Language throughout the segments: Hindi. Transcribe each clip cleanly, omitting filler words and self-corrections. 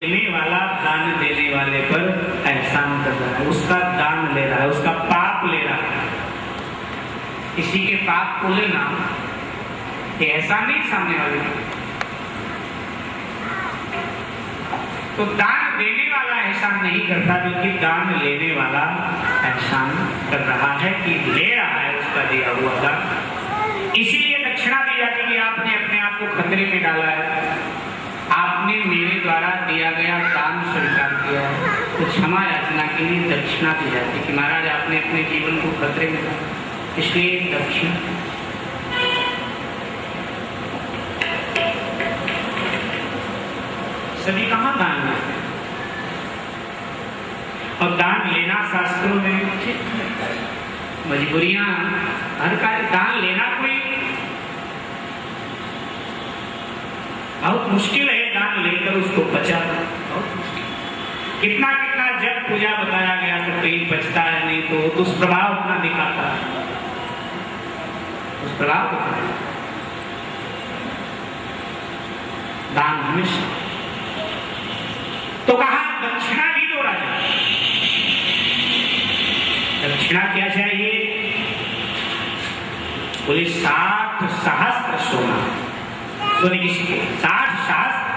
देने वाला दान देने वाले पर एहसान कर रहा है, उसका दान ले रहा है, उसका पाप ले रहा है। किसी के पाप को लेना ये एहसान नहीं सामने वाले। तो दान देने वाला एहसान नहीं करता, बल्कि दान लेने वाला एहसान कर रहा है कि ले रहा है उसका दिया हुआ दान। इसीलिए दक्षिणा दी जाती है। आपने अपने आप को खतरे में डाला है, आपने मेरे द्वारा दिया गया दान स्वीकार किया है, तो क्षमा याचना के लिए दक्षिणा दी जाती है कि महाराज आपने अपने जीवन को खतरे में डाला, इसलिए दक्षिणा। सभी कहाँ दान लेते हैं, और दान लेना शास्त्रों में मजबूरियां हर कार्य। दान लेना कोई बहुत मुश्किल है, दान लेकर उसको बचाना बहुत मुश्किल। कितना कितना जब पूजा बताया गया तो कहीं बचता है, नहीं तो दुष्प्रभाव अपना दिखाता है, दुष्प्रभाव दिखाता है। दान हमेशा तो कहा दक्षिणा भी दो राजा। दक्षिणा क्या चाहिए? बोले 60 सहस्त्र सोना। सोने की सिक्के 60 सहस्त्र।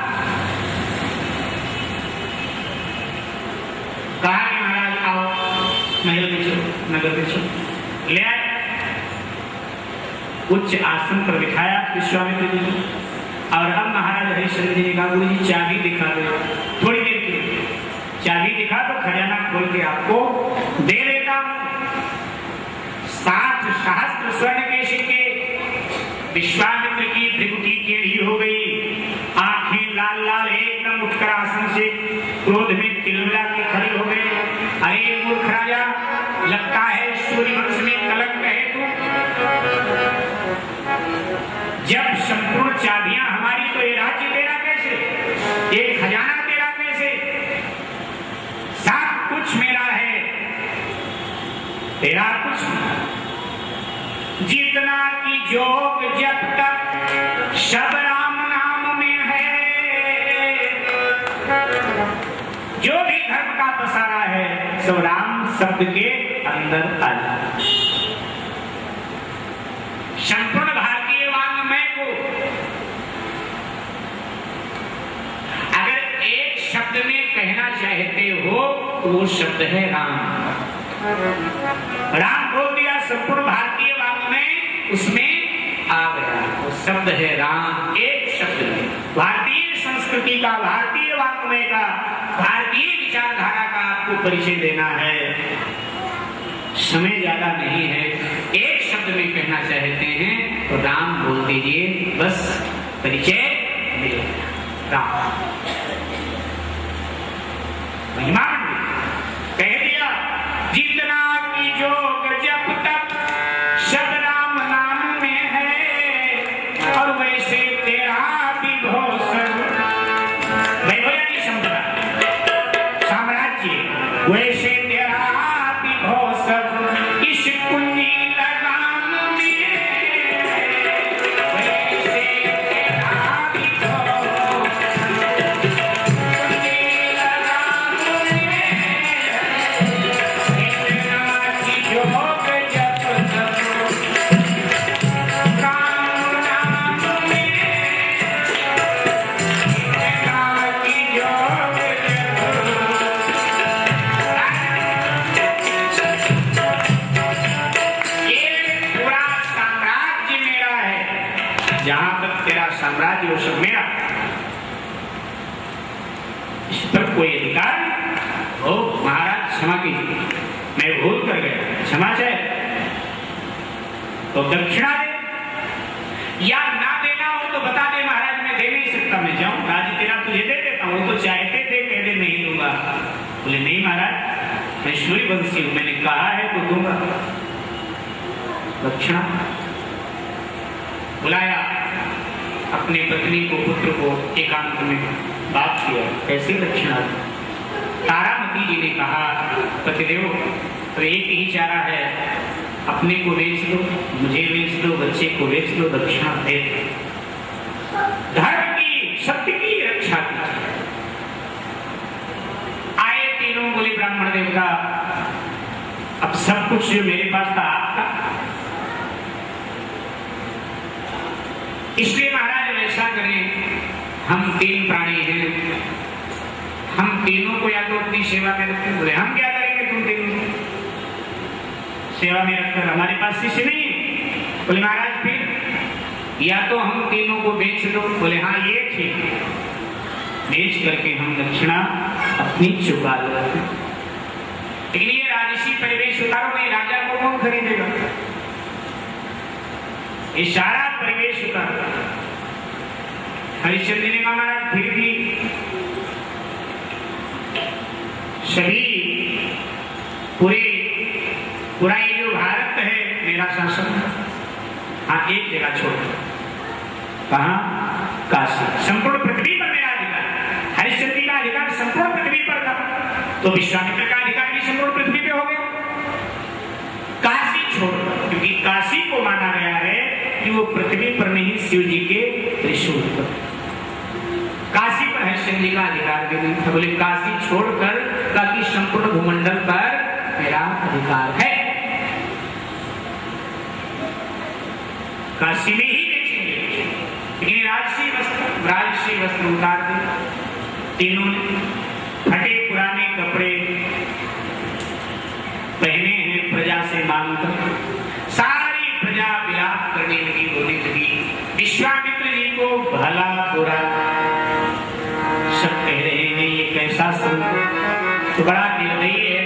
कहा कि महाराज आओ महल में चलो, नगर में चलो। ले आए, उच्च आसन पर बिठाया विश्वामित्र जी को। और अब महाराज हरिश्चंद्र जी ने कहा गुरु जी चाबी दिखा दो थोड़ी देर के लिए। चाबी दिखा तो खजाना खोल के आपको दे देता। 60 सहस्त्र स्वर्ण के सिक्के। विश्वामित्र की भृगुटी टेढ़ी हो गई, आंखें लाल लाल, एकदम उठकर आसन से क्रोध में तिलमिला के खड़े हो गए। अरे मूर्ख राजा, लगता है सूर्यवंश में कलंक है तू। जब संपूर्ण चाबियां हमारी, तो ये राज्य तेरा कैसे, ये खजाना तेरा कैसे? सब कुछ मेरा है, तेरा कुछ। जितना की जोग जब तक सब राम नाम में है, जो भी धर्म का पसारा है सब राम शब्द के अंदर आ जाए। संपूर्ण भारतीय वाङ्मय को अगर एक शब्द में कहना चाहते हो तो वो शब्द है राम। राम बोल दिया, संपूर्ण भारतीय वाङ्मय उसमें आ गया, वो शब्द है राम। एक शब्द में भारतीय संस्कृति का, भारतीय वाङ्मय का, भारतीय विचारधारा का आपको परिचय देना है। समय ज्यादा नहीं है, एक शब्द में कहना चाहते हैं तो राम बोल दीजिए, बस परिचय मिल गया। राम महिमा कह दिया। जितना की जोग जब तक सब राम नाम में है, और वैसे तेरा विभूषण वैभव समझना साम्राज्य, वैसे तेरा विभूषण इस कुंजी लगान में, वैसे तेरा विभूषण कुंजी लगान में। इतना की जोग जब तक राम नाम में, इतना की जोग ये पूरा साम्राज्य मेरा है। जहां तक तेरा साम्राज्य वो सब मेरा, इस पर कोई अधिकार नहीं। ओ महाराज क्षमा कीजिए, मैं भूल कर गया, क्षमा चाहे तो दक्षिणा दे, या ना देना हो तो बता दे महाराज मैं दे नहीं सकता, मैं जाऊं राज्य तेरा तुझे दे देता हूं। तो चाहते थे कह दे नहीं दूंगा। बोले नहीं महाराज मैं सूर्यवंशी हूं, मैंने कहा है तो दूंगा। दक्षिणा बुलाया, अपनी पत्नी को, पुत्र को एकांत में बात किया, कैसी दक्षिणा? तारामती जी ने कहा पतिदेव तो एक ही चारा है, अपने को बेच दो, मुझे बेच दो, बच्चे को बेच दो, दक्षिणा दे दो। धर्म की, सत्य की रक्षा कीजिए। ब्राह्मण देवता, अब सब कुछ जो मेरे पास था आपका, इसलिए महाराज ऐसा करें, हम 3 प्राणी हैं, हम तीनों को या तो अपनी सेवा में रखें। बोले हम क्या करेंगे तुम तीनों सेवा में रखकर, हमारे पास शिष्य नहीं है। बोले महाराज फिर या तो हम तीनों को बेच दो। बोले हाँ ये ठीक है, बेच करके हम दक्षिणा अपनी चुका लो। लेकिन ये राजसी परिवेश उतारो नहीं, राजा को कौन खरीदेगा? ये सारा परिवेश उतारो। हरिश्चंद्र ने कहा महाराज फिर भी सभी पूरा ये जो भारत है मेरा शासन, हाँ एक जगह छोड़, कहा काशी, संपूर्ण पृथ्वी पर मेरा अधिकार। हरिश्चंद्र का अधिकार संपूर्ण पृथ्वी पर था, तो विश्वामित्र का अधिकार भी संपूर्ण पृथ्वी पे हो गया। काशी छोड़कर, क्योंकि काशी को माना गया है कि वो पृथ्वी पर नहीं, शिव जी के त्रिशूल पर। काशी पर हरिश्चंद्र का अधिकार भी नहीं था। बोले काशी छोड़कर, ताकि संपूर्ण भूमंडल पर मेरा अधिकार है, काशी में ही बेचेंगे। लेकिन राजसी वस्त्र उतार दे। तीनों ने फटे पुराने कपड़े पहने हैं, प्रजा से मांगकर सारी प्रजा विलाप करने लगी, रोने लगी। विश्वामित्र जी को भला बुरा सब कह रहे हैं, ये कैसा संत, तो बड़ा निर्दयी है,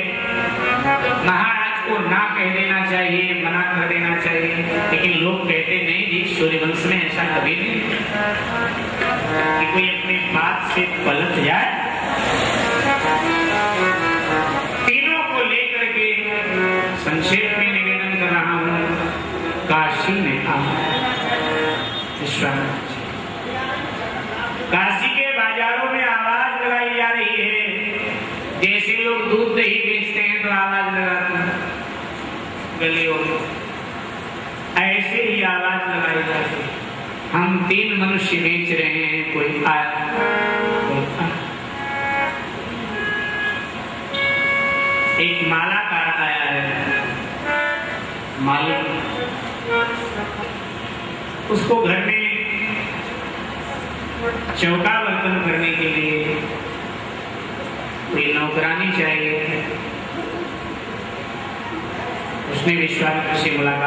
महाराज को ना कह देना चाहिए, मना कर देना चाहिए। लेकिन लोग कहते नहीं जी, सूर्यवंश में ऐसा कभी नहीं कि कोई अपनी बात से पलट जाए। तीनों को लेकर के संक्षेप में निवेदन कर रहा हूं, काशी में विश्वामित्र, काशी के बाजारों में आवाज लगाई जा रही है, जैसे लोग दूध दही बेचते हैं तो आवाज लगाते हैं गलियों में, ऐसे ही आवाज लगाई जाती है। हम 3 मनुष्य बेच रहे हैं, कोई आया, एक मालाकार आया है, मालिक, उसको घर में चौका बर्तन करने के लिए कोई नौकरानी चाहिए। उसने विश्वामित्र से मुलाकात